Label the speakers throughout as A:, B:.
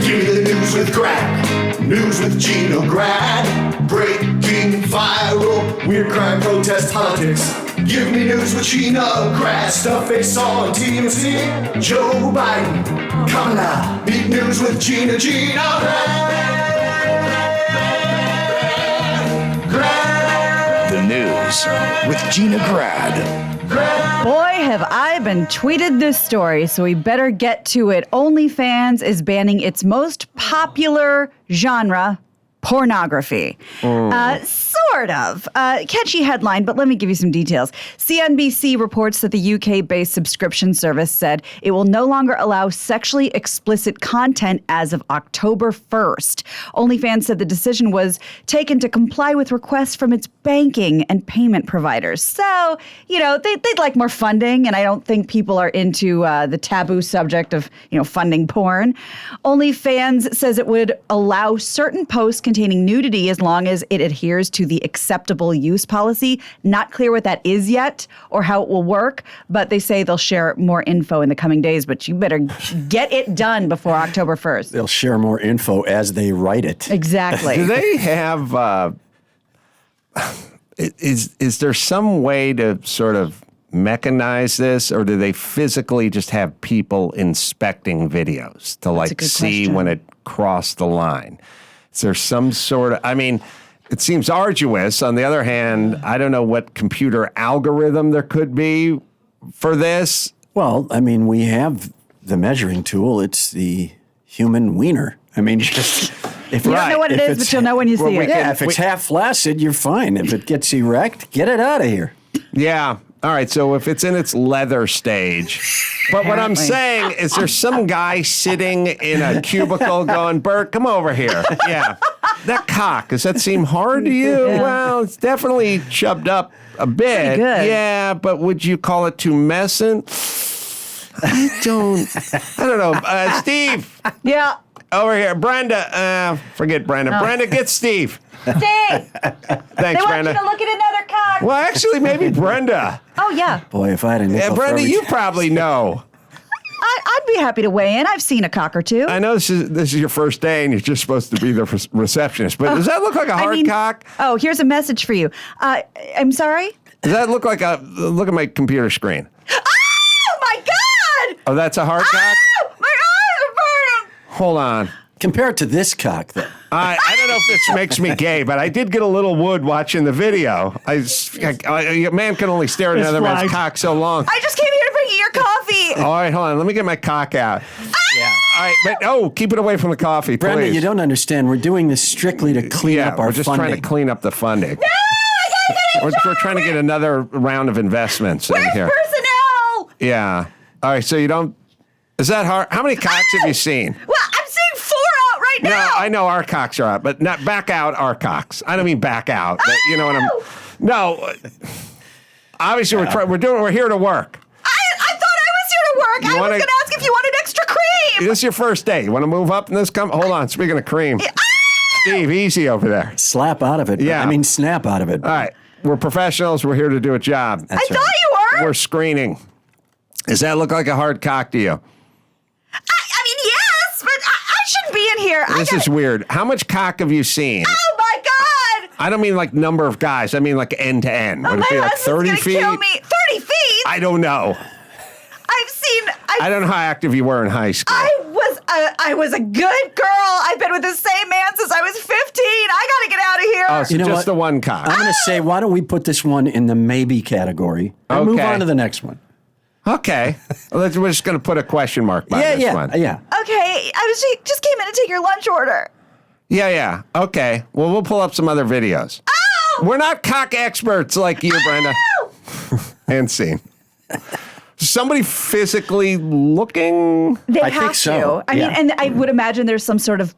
A: Give me the news with Grad. News with Gina Grad. Breaking viral. Weird crime, protest, politics. Give me news with Gina Grad. Stuff they saw on TMZ. Joe Biden. Kamala. Beat news with Gina Grad.
B: The news with Gina Grad.
C: Boy, have I been tweeted this story, so we better get to it. OnlyFans is banning its most popular genre, pornography. Sort of. Catchy headline, but let me give you some details. CNBC reports that the UK-based subscription service said it will no longer allow sexually explicit content as of October 1st. OnlyFans said the decision was taken to comply with requests from its banking and payment providers. So, they'd like more funding, and I don't think people are into the taboo subject of, funding porn. OnlyFans says it would allow certain posts containing nudity as long as it adheres to the acceptable use policy. Not clear what that is yet or how it will work, but they say they'll share more info in the coming days, but you better get it done before October 1st.
D: They'll share more info as they write it.
C: Exactly.
E: Do they have, is there some way to sort of mechanize this, or do they physically just have people inspecting videos to see
C: question.
E: when it crossed the line? Is there some sort of, it seems arduous. On the other hand, I don't know what computer algorithm there could be for this.
D: Well, we have the measuring tool. It's the human wiener. Just if
C: You don't know what it is, but you'll know when you see it.
D: Yeah, if it's half flaccid, you're fine. If it gets erect, get it out of here.
E: Yeah. All right. So if it's in its leather stage, but what I'm saying is there's some guy sitting in a cubicle going, Bert, come over here. Yeah. That cock, does that seem hard to you?
C: Yeah.
E: Well, it's definitely chubbed up a bit.
C: Pretty good.
E: Yeah. But would you call it tumescent? I don't know. Steve.
C: Yeah.
E: Over here. Brenda. Forget Brenda.
C: Oh.
E: Brenda, get Steve.
C: Steve!
E: Thanks,
C: They want
E: Brenda.
C: you to look at another cock.
E: Well, actually, maybe Brenda.
C: Oh, yeah.
D: Boy, if I had a nickel for
E: Brenda,
D: every
E: you probably know.
C: I'd be happy to weigh in. I've seen a cock or two.
E: I know this is your first day and you're just supposed to be the receptionist, but does that look like a hard cock?
C: Oh, here's a message for you. I'm sorry?
E: Does that look like look at my computer screen?
C: Oh, my God!
E: Oh, that's a hard cock?
C: Oh, my eyes are burning!
E: Hold on.
D: compared to this cock, though.
E: I don't know if this makes me gay, but I did get a little wood watching the video. A man can only stare at another man's cock so long.
C: I just came here to bring you your coffee.
E: All right, hold on. Let me get my cock out. Yeah. All right, but keep it away from the coffee, please.
D: Brenda, you don't understand. We're doing this strictly to clean up our
E: we're just
D: funding.
E: trying to clean up the funding. We're trying to get another round of investments in here.
C: Personnel.
E: Yeah. All right, so you don't... Is that hard? How many cocks have you seen?
C: Well, I'm seeing 4 out right now.
E: No, I know our cocks are out, but not back out our cocks. I don't mean back out. But you know what I'm... No. Obviously, we're here to work.
C: I thought I was here to work. I was going to ask if you wanted extra cream.
E: This is your first day. You want to move up in this? Hold on. Speaking of cream. Steve, easy over there.
D: Slap out of it.
E: Yeah.
D: I mean, snap out of it.
E: All right. We're professionals. We're here to do a job.
C: I thought you were.
E: We're screening. Does that look like a hard cock to you?
C: I mean, yes, but I shouldn't be in here.
E: This is weird. How much cock have you seen?
C: Oh, my God.
E: I don't mean like number of guys. I mean like end to end. Would it be like 30 feet?
C: Kill me. 30 feet?
E: I don't know.
C: I
E: don't know how active you were in high school.
C: I was a good girl. I've been with the same man since I was 15. I got to get out of here.
E: Oh, so
D: You know
E: just
D: what?
E: the one cock.
D: I'm going to say, why don't we put this one in the maybe category and move
E: Okay.
D: on to the next one?
E: Okay. We're just going to put a question mark by this one.
D: Yeah.
C: Okay, just came in to take your lunch order.
E: Yeah. Okay. Well, we'll pull up some other videos.
C: Oh!
E: We're not cock experts like you, Brenda. And scene. Somebody physically looking?
C: They
D: I
C: have
D: think so.
C: to. I mean, and I would imagine there's some sort of,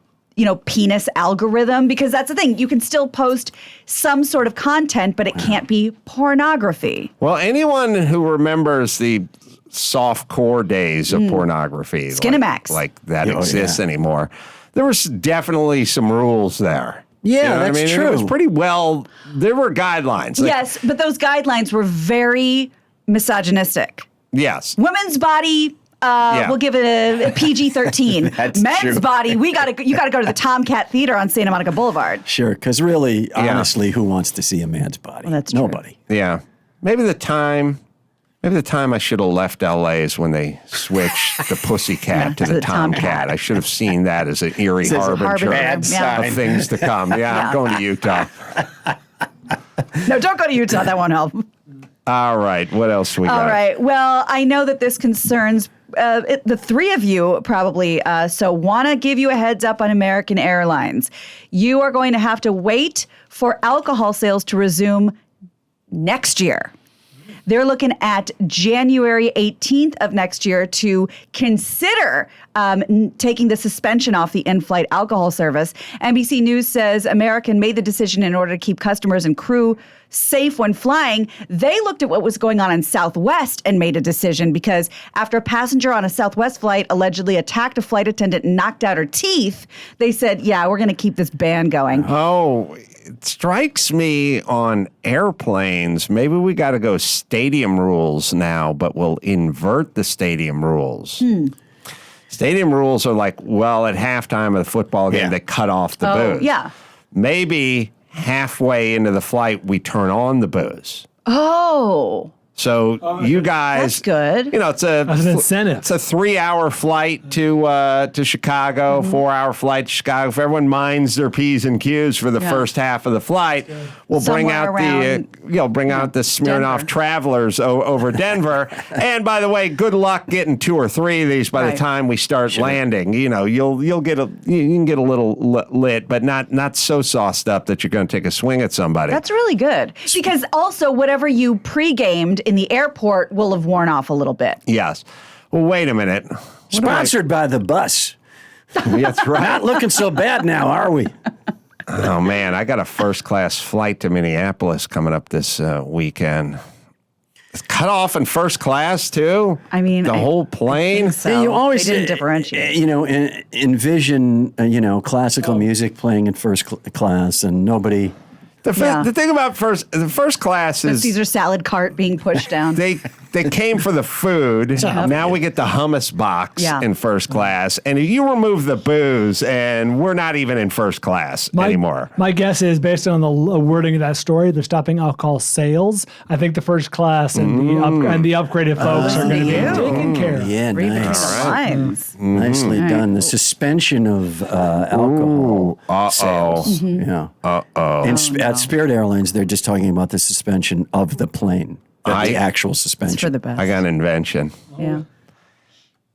C: penis algorithm, because that's the thing. You can still post some sort of content, but it can't be pornography.
E: Well, anyone who remembers the soft core days of pornography,
C: Skinamax.
E: like that
D: Oh,
E: exists
D: yeah.
E: anymore, there was definitely some rules there.
D: Yeah,
E: You know what
D: that's
E: I mean?
D: true.
E: It was pretty well, there were guidelines.
C: Yes, but those guidelines were very misogynistic.
E: Yes.
C: Women's body, We'll give it a PG-13.
D: That's
C: Men's
D: true.
C: body, you got to go to the Tomcat Theater on Santa Monica Boulevard.
D: Sure, because really, honestly, who wants to see a man's body?
C: Well, that's true.
D: Nobody.
E: Yeah. Maybe the time I should have left LA is when they switched the Pussycat to the Tomcat. I should have seen that as an eerie harbinger
C: Bad sign.
E: of things to come. Yeah, I'm going to Utah.
C: No, don't go to Utah. That won't help.
E: All right. What else we got?
C: All right. Well, I know that this concerns the three of you probably, so want to give you a heads up on American Airlines. You are going to have to wait for alcohol sales to resume next year. They're looking at January 18th of next year to consider taking the suspension off the in-flight alcohol service. NBC News says American made the decision in order to keep customers and crew safe when flying. They looked at what was going on in Southwest and made a decision because after a passenger on a Southwest flight allegedly attacked a flight attendant and knocked out her teeth, they said, yeah, we're going to keep this ban going.
E: Oh, it strikes me on airplanes. Maybe we got to go stadium rules now, but we'll invert the stadium rules. Stadium rules are like, well, at halftime of the football game, they cut off the booze.
C: Yeah.
E: Maybe halfway into the flight, we turn on the booze.
C: Oh.
E: So you guys,
C: That's good.
E: You know, it's an
F: incentive.
E: It's a 3-hour flight to Chicago, 4-hour flight to Chicago. If everyone minds their P's and Q's for the first half of the flight, we'll bring out the Smirnoff
C: Denver.
E: Travelers over Denver. And by the way, good luck getting 2 or 3 of these by the time we start landing. You know, you can get a little lit, but not so sauced up that you're going to take a swing at somebody.
C: That's really good. Because also whatever you pre-gamed in the airport will have worn off a little bit.
E: Yes. Well, wait a minute.
D: Sponsored by the bus.
E: That's right.
D: Not looking so bad now, are we?
E: Oh, man, I got a first-class flight to Minneapolis coming up this weekend. It's cut off in first class, too?
C: I mean,
E: the whole plane?
C: So
D: You always
C: they didn't differentiate.
D: You know, envision classical music playing in first class, and nobody.
E: The thing about the first class
C: The
E: is
C: Caesar salad cart being pushed down.
E: they came for the food. Now we get the hummus box in first class, and you remove the booze, and we're not even in first class anymore.
F: My guess is, based on the wording of that story, they're stopping alcohol sales. I think the first class and the upgraded folks are going to be taken care of.
D: Yeah,
C: Read between
D: nice.
C: the lines.
D: Nicely done. The suspension of alcohol sales. Yeah. At Spirit Airlines, they're just talking about the suspension of the plane. The actual suspension.
C: It's for the best.
E: I got an invention.
C: Yeah.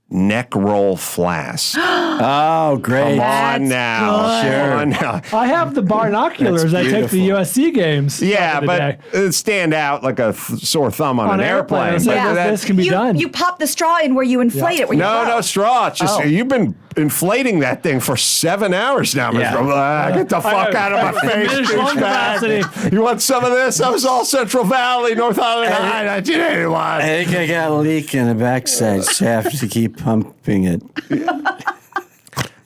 E: Neck roll flask.
D: Oh, great.
E: Come on now.
C: good.
E: Come on now.
F: I have the binoculars I take to the USC games.
E: Yeah,
F: back in the
E: but
F: day.
E: it stand out like a sore thumb on an airplane.
F: So
E: But
F: this can be done.
C: You pop the straw in where you inflate it. Where you
E: No
C: blow.
E: straw. It's just you've been inflating that thing for 7 hours now, Mr. Get the fuck out of my face,
F: Diminished lung capacity.
E: douchebag. You want some of this? I was all Central Valley, North Island High, 1981.
D: I think I got a leak in the backside shaft to keep pumping it.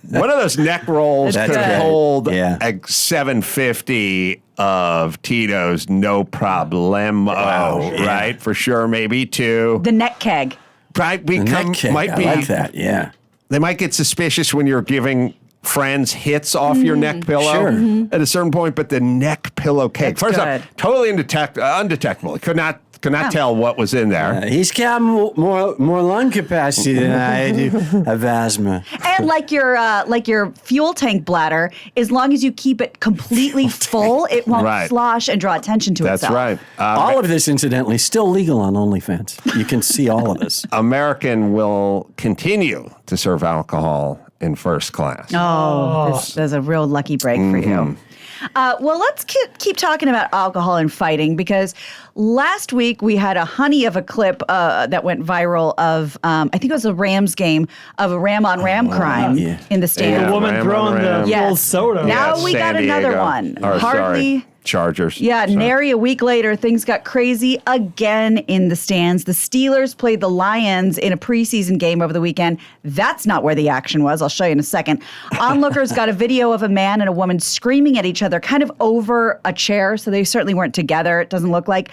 E: One of those neck rolls
C: That's
E: could
C: good.
E: hold
D: Yeah.
E: a 750 of Tito's, no problemo, right? For sure, maybe 2.
C: The neck keg.
E: Might
D: The neck kick.
E: might be.
D: I like that, yeah.
E: They might get suspicious when you're giving friends hits off your neck pillow
D: Sure.
E: at a certain point, but the neck pillow cake.
C: That's
E: First
C: good.
E: off, totally undetectable. Could not tell what was in there.
D: He's got more lung capacity than I do. I have asthma.
C: And like your fuel tank bladder, as long as you keep it completely full, it won't slosh and draw attention to
E: That's
C: itself.
E: right.
D: All of this, incidentally, still legal on OnlyFans. You can see all of this.
E: American will continue to serve alcohol in first class.
C: Oh, this is a real lucky break for you. Well, let's keep talking about alcohol and fighting, because last week we had a honey of a clip that went viral of, I think it was a Rams game, of a ram-on-ram crime in the stands.
F: The woman
E: Ram
F: throwing
E: on
F: the
E: Ram.
F: full soda.
C: Now
E: Yeah,
C: we got
E: San
C: another
E: Diego.
C: one.
E: Or,
C: Hardly
E: sorry, Chargers.
C: Yeah, nary a week later, things got crazy again in the stands. The Steelers played the Lions in a preseason game over the weekend. That's not where the action was. I'll show you in a second. Onlookers got a video of a man and a woman screaming at each other, kind of over a chair, so they certainly weren't together, it doesn't look like.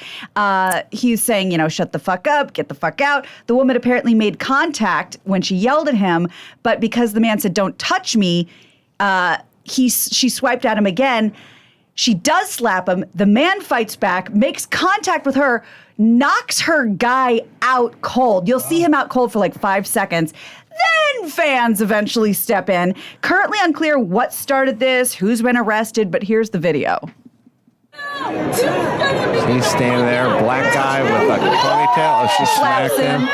C: He's saying, shut the fuck up, get the fuck out. The woman apparently made contact when she yelled at him, but because the man said, don't touch me, she swiped at him again. She does slap him. The man fights back, makes contact with her, knocks her guy out cold. You'll see him out cold for like 5 seconds. Then fans eventually step in. Currently unclear what started this, who's been arrested, but here's the video.
E: He's standing there, black guy with a ponytail. She
C: Slaps
E: smacked him.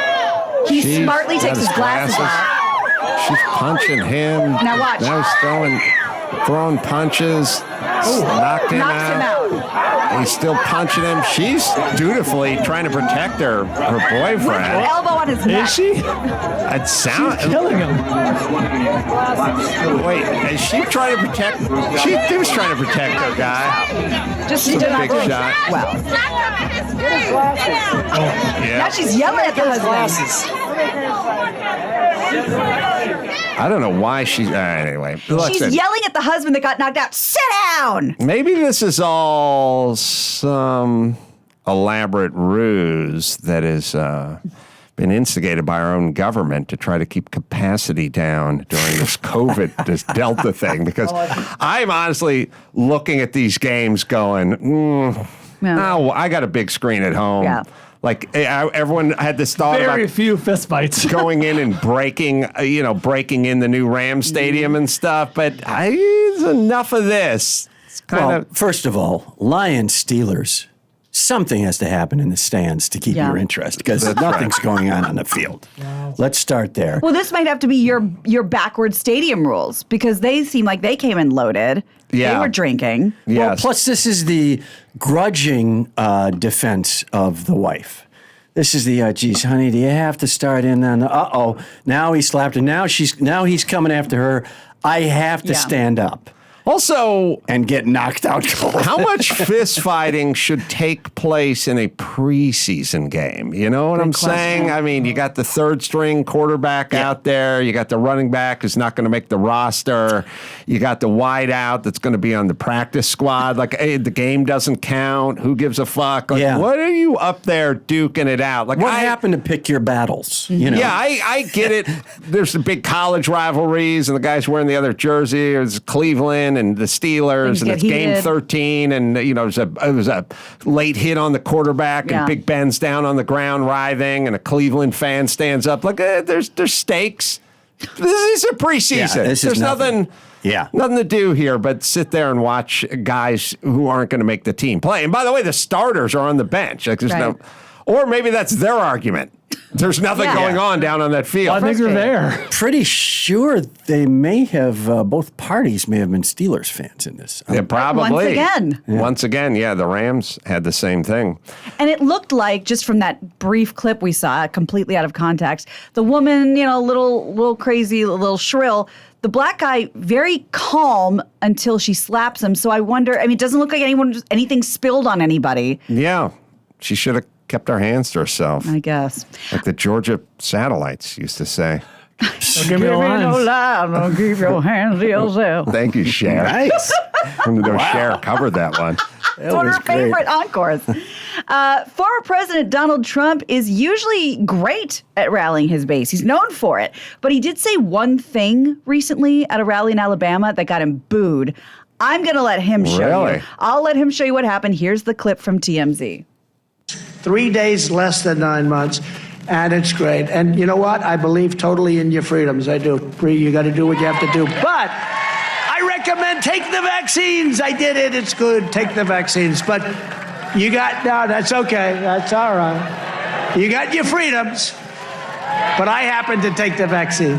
C: He smartly takes his glasses off.
E: She's punching him.
C: Now watch.
E: Now he's throwing punches. Knocks him out. He's still punching him. She's dutifully trying to protect her boyfriend.
C: With her elbow on his neck.
F: Is she?
E: It sounds.
F: She's killing him.
E: Wait, is she trying to protect? She was trying to protect her guy.
C: Just she
E: It's
C: did
E: a
C: not
E: big
C: move.
E: shot.
C: Well,
E: Yeah.
C: now she's yelling at the husband.
E: I don't know why she's. Anyway,
C: She's
E: listen.
C: yelling at the husband that got knocked out. Sit down.
E: Maybe this is all some elaborate ruse that has been instigated by our own government to try to keep capacity down during this COVID, this Delta thing. Because I'm honestly looking at these games going, oh, I got a big screen at home.
C: Yeah.
E: Like everyone had this thought
F: Very
E: about
F: few fistfights.
E: going in and breaking in the new Rams stadium and stuff. But it's enough of this. It's kind of.
D: First of all, Lions, Steelers, something has to happen in the stands to keep your interest because nothing's going on the field. Wow. Let's start there.
C: Well, this might have to be your backward stadium rules because they seem like they came in loaded.
E: Yeah.
C: They were drinking.
E: Yes.
D: Well, plus this is the grudging defense of the wife. This is the, geez, honey, do you have to start in on the, now he slapped her. Now he's coming after her. I have to stand up.
E: Also,
D: and get knocked out cold.
E: How much fist fighting should take place in a preseason game? You know what I'm saying? I mean, you got the third string quarterback out there. You got the running back who's not going to make the roster. You got the wide out that's going to be on the practice squad. Like, hey, the game doesn't count. Who gives a fuck? Like, what are you up there duking it out? Like,
D: what happened to pick your battles? You know?
E: Yeah, I get it. There's the big college rivalries, and the guys wearing the other jersey. It's Cleveland and the Steelers, and it's game 13, and it was a late hit on the quarterback, and Big Ben's down on the ground writhing, and a Cleveland fan stands up. Like there's stakes. This is a preseason.
D: Yeah,
E: there's nothing to do here but sit there and watch guys who aren't going to make the team play. And by the way, the starters are on the bench. Like there's or maybe that's their argument. There's nothing going on down on that field.
F: I think they're there.
D: Pretty sure they may have, both parties may have been Steelers fans in this.
E: Yeah, probably.
C: Once again.
E: Once again, the Rams had the same thing.
C: And it looked like, just from that brief clip we saw, completely out of context, the woman, a little crazy, a little shrill. The black guy, very calm until she slaps him. So I wonder, it doesn't look like anything spilled on anybody.
E: Yeah. She should have kept her hands to herself.
C: I guess.
E: Like the Georgia satellites used to say.
F: Don't give me no lines.
C: Don't keep your hands to yourself.
E: Thank you, Cher.
D: Nice.
E: Cher covered that one.
C: It's one of her favorite encores. Former President Donald Trump is usually great at rallying his base. He's known for it. But he did say one thing recently at a rally in Alabama that got him booed. I'm going to let him show you. I'll let him show you what happened. Here's the clip from TMZ.
G: 3 days, less than 9 months, and it's great. And you know what? I believe totally in your freedoms. I do. You got to do what you have to do. But I recommend take the vaccines. I did it. It's good. Take the vaccines. But no, that's okay. That's all right. You got your freedoms. But I happen to take the vaccine.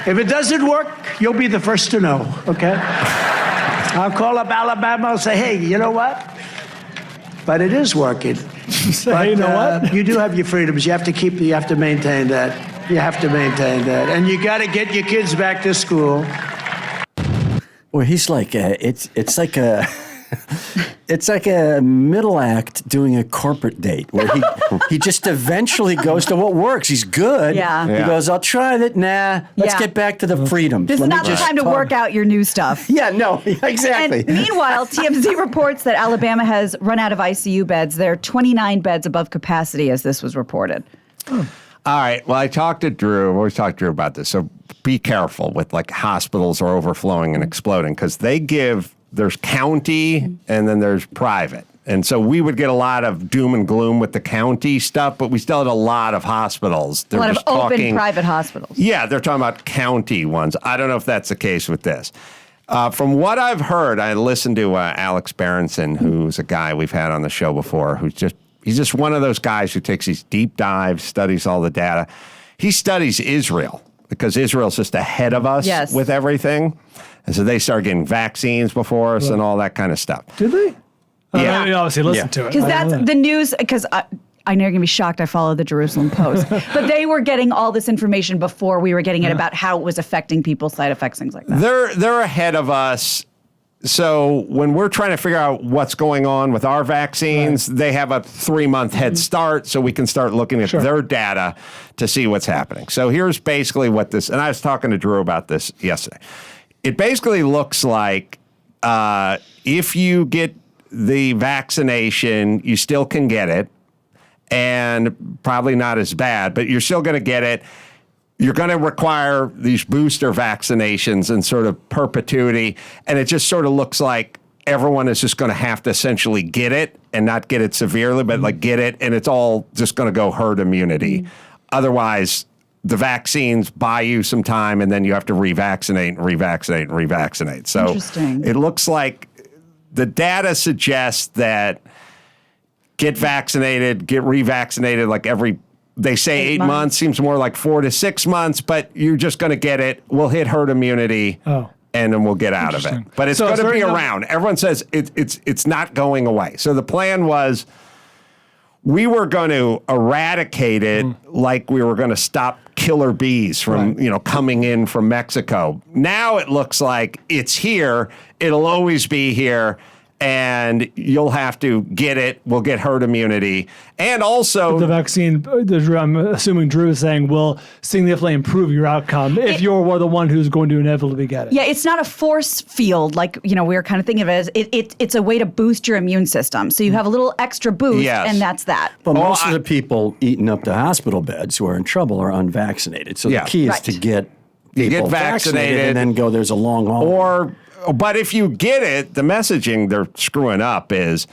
G: If it doesn't work, you'll be the first to know, okay? I'll call up Alabama and say, hey, you know what? But it is working.
F: But, you know what?
G: You do have your freedoms. You have to maintain that. You have to maintain that. And you got to get your kids back to school.
D: Well, he's like, it's like a It's like a middle act doing a corporate date where he just eventually goes to what works. He's good.
C: Yeah.
D: He goes, I'll try that. Nah, let's get back to the freedom.
C: This is not the time to work out your new stuff.
D: Yeah, no, exactly.
C: And meanwhile, TMZ reports that Alabama has run out of ICU beds. There are 29 beds above capacity as this was reported.
E: All right. Well, I talked to Drew. I've always talked to Drew about this. So be careful with like hospitals are overflowing and exploding because there's county and then there's private. And so we would get a lot of doom and gloom with the county stuff, but we still had a lot of hospitals.
C: A lot of open private hospitals.
E: Yeah, they're talking about county ones. I don't know if that's the case with this. From what I've heard, I listened to Alex Berenson, who's a guy we've had on the show before, he's just one of those guys who takes these deep dives, studies all the data. He studies Israel because Israel's just ahead of us with everything. And so they started getting vaccines before us and all that kind of stuff.
F: Did they?
E: Yeah.
F: I obviously listened to it.
C: Because that's the news, because I know you're going to be shocked I follow the Jerusalem Post. But they were getting all this information before we were getting it about how it was affecting people, side effects, things like that.
E: They're ahead of us. So when we're trying to figure out what's going on with our vaccines, they have a 3-month head start so we can start looking at their data to see what's happening. So here's basically what this, and I was talking to Drew about this yesterday. It basically looks like if you get the vaccination, you still can get it, and probably not as bad, but you're still going to get it. You're going to require these booster vaccinations in sort of perpetuity, and it just sort of looks like everyone is just going to have to essentially get it and not get it severely, but like get it, and it's all just going to go herd immunity. Otherwise, the vaccines buy you some time, and then you have to revaccinate and revaccinate and revaccinate. So it looks like the data suggests that get vaccinated, get revaccinated like they say 8 months, seems more like 4 to 6 months, but you're just going to get it. We'll hit herd immunity, and then we'll get out of it. But it's going to be around. Everyone says it's not going away. So the plan was we were going to eradicate it like we were going to stop killer bees from coming in from Mexico. Now it looks like it's here. It'll always be here. And you'll have to get it. We'll get herd immunity. And also
F: the vaccine, I'm assuming Drew is saying, will significantly improve your outcome if you're the one who's going to inevitably get it.
C: Yeah, it's not a force field like, we were kind of thinking of it as it's a way to boost your immune system. So you have a little extra boost, and that's that.
D: But most of the people eating up the hospital beds who are in trouble are unvaccinated. So the key is to get people vaccinated and then go, there's a long haul.
E: But if you get it, the messaging they're screwing up is,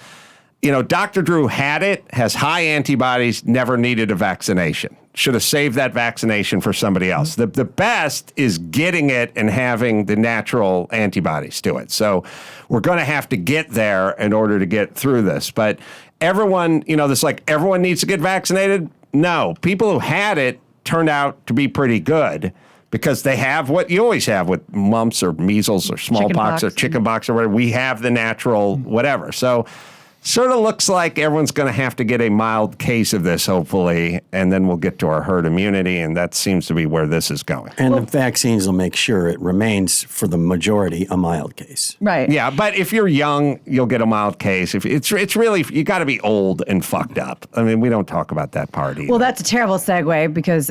E: Dr. Drew had it, has high antibodies, never needed a vaccination. Should have saved that vaccination for somebody else. The best is getting it and having the natural antibodies to it. So we're going to have to get there in order to get through this. But everyone, this like everyone needs to get vaccinated. No, people who had it turned out to be pretty good. Because they have what you always have with mumps or measles or smallpox or chickenpox or whatever. We have the natural whatever. So sort of looks like everyone's going to have to get a mild case of this, hopefully, and then we'll get to our herd immunity, and that seems to be where this is going.
D: And the vaccines will make sure it remains, for the majority, a mild case.
C: Right.
E: Yeah, but if you're young, you'll get a mild case. If it's really, you got to be old and fucked up. I mean, we don't talk about that part either.
C: Well, that's a terrible segue because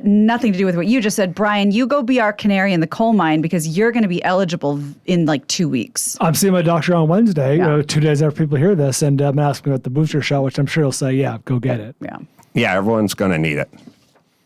C: nothing to do with what you just said. Brian, you go be our canary in the coal mine because you're going to be eligible in like 2 weeks.
F: I'm seeing my doctor on Wednesday, 2 days after people hear this, and I'm asking about the booster shot, which I'm sure he'll say, yeah, go get it.
E: Yeah, everyone's going to need it.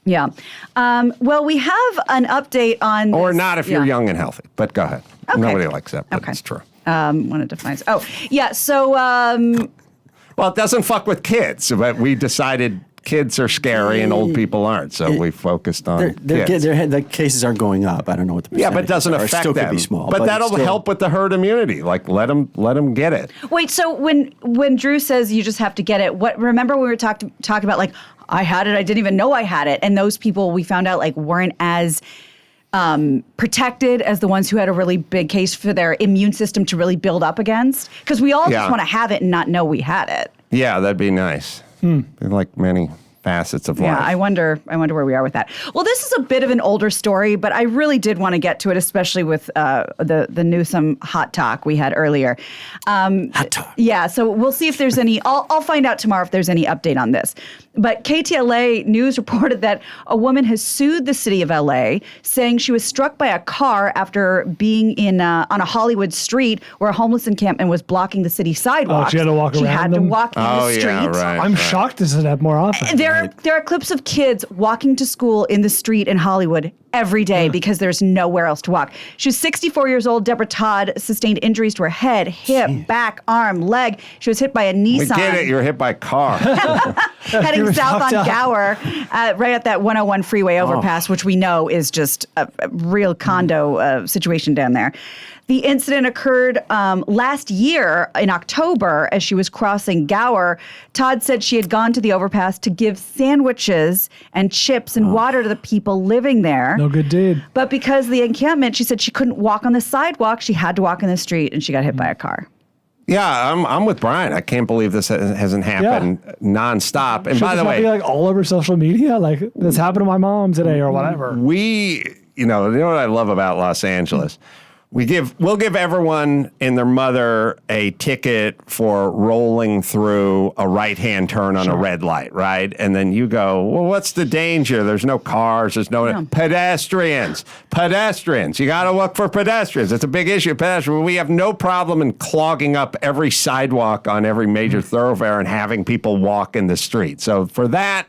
C: Yeah. Well, we have an update on
E: Or not if you're young and healthy, but go ahead.
C: Okay.
E: Nobody likes that, but it's true.
C: Wanted to find. Oh, yeah. So.
E: Well, it doesn't fuck with kids, but we decided kids are scary and old people aren't, so we focused on kids.
D: The cases are going up. I don't know what the percentage
E: but it doesnn't
D: are.
E: affect
D: Still
E: them.
D: Could be small,
E: but that'll help with the herd immunity. Like let them get it.
C: Wait, so when Drew says you just have to get it, remember we were talking about like I had it, I didn't even know I had it, and those people we found out like weren't as protected as the ones who had a really big case for their immune system to really build up against, because we all just want to have it and not know we had it.
E: Yeah, that'd be nice. Like many facets of
C: Yeah,
E: life.
C: I wonder where we are with that. Well, this is a bit of an older story, but I really did want to get to it, especially with the Newsom hot talk we had earlier.
D: Hot talk.
C: Yeah, so we'll see if there's any. I'll find out tomorrow if there's any update on this. But KTLA News reported that a woman has sued the city of LA, saying she was struck by a car after being on a Hollywood street where a homeless encampment was blocking the city sidewalks.
F: she had to walk
C: She
F: around
C: had to
F: them?
C: walk in the street.
E: right.
F: I'm shocked this has happened more often.
C: There are clips of kids walking to school in the street in Hollywood every day because there's nowhere else to walk. She was 64 years old. Deborah Todd sustained injuries to her head, hip, back, arm, leg. She was hit by a
E: We
C: Nissan.
E: get it. You're hit by a car.
C: Heading south on
F: knocked out.
C: Gower, right at that 101 freeway overpass, which we know is just a real condo situation down there. The incident occurred last year in October as she was crossing Gower. Todd said she had gone to the overpass to give sandwiches and chips and water to the people living there.
F: No good deed.
C: But because of the encampment, she said she couldn't walk on the sidewalk. She had to walk in the street, and she got hit by a car.
E: Yeah, I'm with Brian. I can't believe this hasn't happened nonstop. And
F: Should
E: by
F: this
E: the
F: not
E: way,
F: be like all over social media? Like this happened to my mom today or whatever.
E: you know what I love about Los Angeles? We'll give everyone and their mother a ticket for rolling through a right-hand turn on a red light, right? And then you go, well, what's the danger? There's no cars. There's no pedestrians. You got to look for pedestrians. It's a big issue. Pedestrians. We have no problem in clogging up every sidewalk on every major thoroughfare and having people walk in the street. So for that,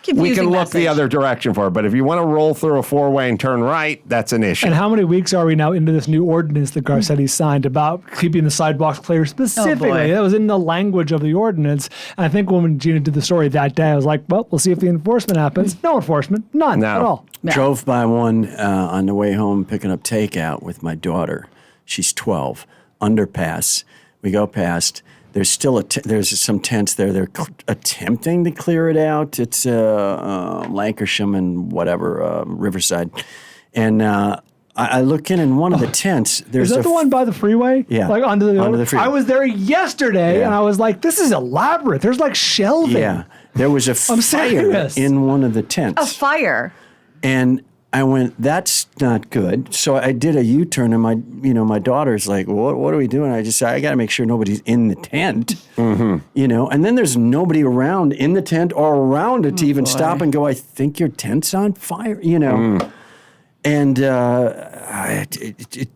E: we
C: Confusing
E: can look
C: message.
E: the other direction for it. But if you want to roll through a four-way and turn right, that's an issue.
F: And how many weeks are we now into this new ordinance that Garcetti signed about keeping the sidewalks clear specifically?
C: boy.
F: That was in the language of the ordinance. And I think when Gina did the story that day, I was like, well, we'll see if the enforcement happens. No enforcement. None
E: No.
F: at all.
C: Yeah.
D: Drove by one on the way home picking up takeout with my daughter. She's 12. Underpass. We go past. There's still there's some tents there. They're attempting to clear it out. It's Lancashire and whatever, Riverside. And I look in one of the tents. There's
F: Is that the one by the freeway?
D: Yeah,
F: Like
D: under the freeway.
F: I was there yesterday and I was like, this is elaborate. There's like shelving.
D: Yeah, there was a
F: I'm
D: fire
F: serious.
D: in one of the tents.
C: A fire.
D: And I went, that's not good. So I did a U-turn, and my daughter's like, well, what are we doing? I just said, I got to make sure nobody's in the tent, and then there's nobody around in the tent or around it to even stop and go, I think your tent's on fire, And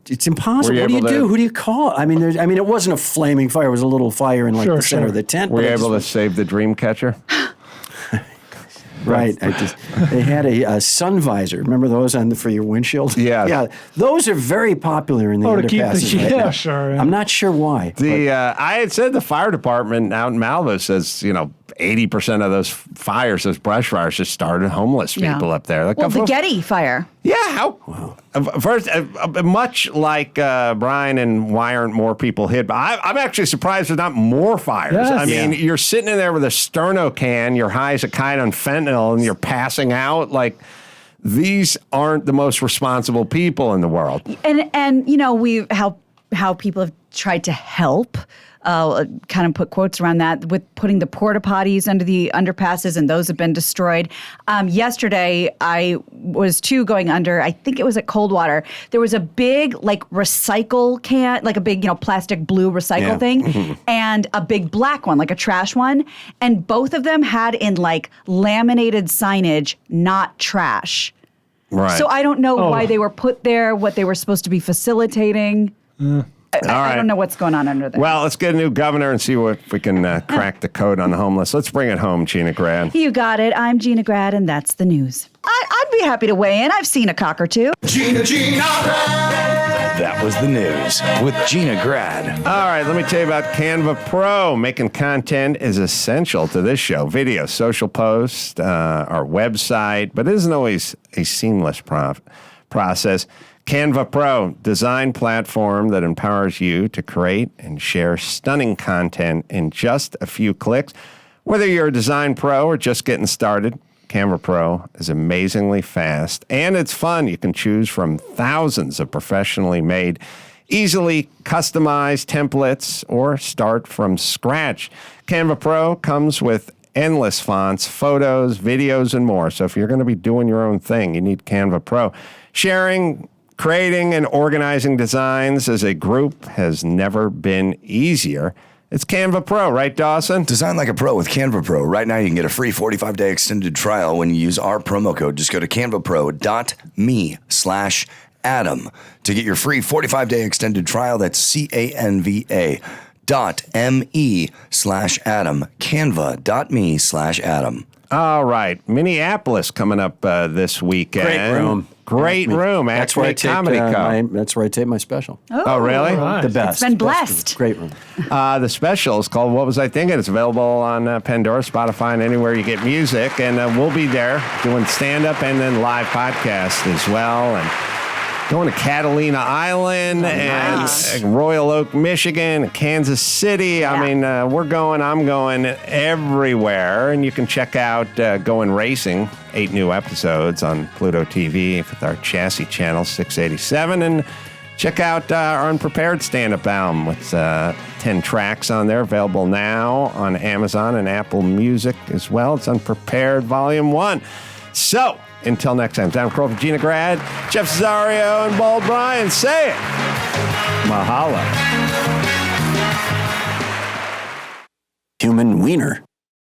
D: it's impossible.
E: Were you
D: What do you
E: able to-
D: do? Who do you call? I mean, it wasn't a flaming fire. It was a little fire in the center of the tent.
E: Were
D: but
E: you
D: I
E: able to
D: just-
E: save the dream catcher?
D: Right. They had a sun visor. Remember those for your windshield?
E: Yeah.
D: Yeah. Those are very popular in the
F: Oh, to keep the
D: underpasses right now.
F: sure.
D: I'm not sure why.
E: I had said the fire department out in Malibu says, 80% of those fires, those brush fires, just started homeless people up there. Like,
C: Well, the Getty fire.
E: Yeah, how? First, much like Brian and why aren't more people hit? But I'm actually surprised there's not more fires.
F: Yes.
E: I mean, you're sitting in there with a sterno can, you're high as a kite on fentanyl, and you're passing out. Like, these aren't the most responsible people in the world.
C: And how people have tried to help. Kind of put quotes around that with putting the porta potties under the underpasses, and those have been destroyed. Yesterday, I was going under. I think it was at Coldwater. There was a big recycle can, like a big plastic blue recycle thing, and a big black one, like a trash one, and both of them had in laminated signage, "not trash."
E: Right.
C: So I don't know why they were put there, what they were supposed to be facilitating. I don't know what's going on under there.
E: Well, let's get a new governor and see if we can crack the code on the homeless. Let's bring it home, Gina Grad.
C: You got it. I'm Gina Grad, and that's the news. I'd be happy to weigh in. I've seen a cock or two.
A: Gina Grad.
B: That was the news with Gina Grad.
E: All right, let me tell you about Canva Pro. Making content is essential to this show. Video, social posts, our website, but it isn't always a seamless process. Canva Pro, design platform that empowers you to create and share stunning content in just a few clicks. Whether you're a design pro or just getting started, Canva Pro is amazingly fast and it's fun. You can choose from thousands of professionally made, easily customized templates or start from scratch. Canva Pro comes with endless fonts, photos, videos, and more. So if you're going to be doing your own thing, you need Canva Pro. Sharing, creating, and organizing designs as a group has never been easier. It's Canva Pro, right, Dawson?
B: Design like a pro with Canva Pro. Right now, you can get a free 45-day extended trial when you use our promo code. Just go to canvapro.me/Adam to get your free 45-day extended trial. That's canva.me/Adam. Canva.me/Adam.
E: All right. Minneapolis coming up this weekend.
D: Great room.
E: Great room.
D: That's where I take that's where I take my special.
E: Oh, really?
F: Right.
D: The best.
C: It's been
D: Best
C: blessed.
D: room. Great room.
E: The special is called What Was I Thinking? It's available on Pandora, Spotify, and anywhere you get music. And we'll be there doing stand-up and then live podcast as well. And going to Catalina Island and Royal Oak, Michigan, Kansas City. I mean, I'm going everywhere. And you can check out Going Racing, 8 new episodes on Pluto TV with our chassis channel, 687. And check out our Unprepared stand-up album with 10 tracks on there, available now on Amazon and Apple Music as well. It's Unprepared Volume 1. So, until next time, Adam Carolla for Gina Grad, Jeff Cesario, and Bald Brian. Say it.
D: Mahala. Human wiener.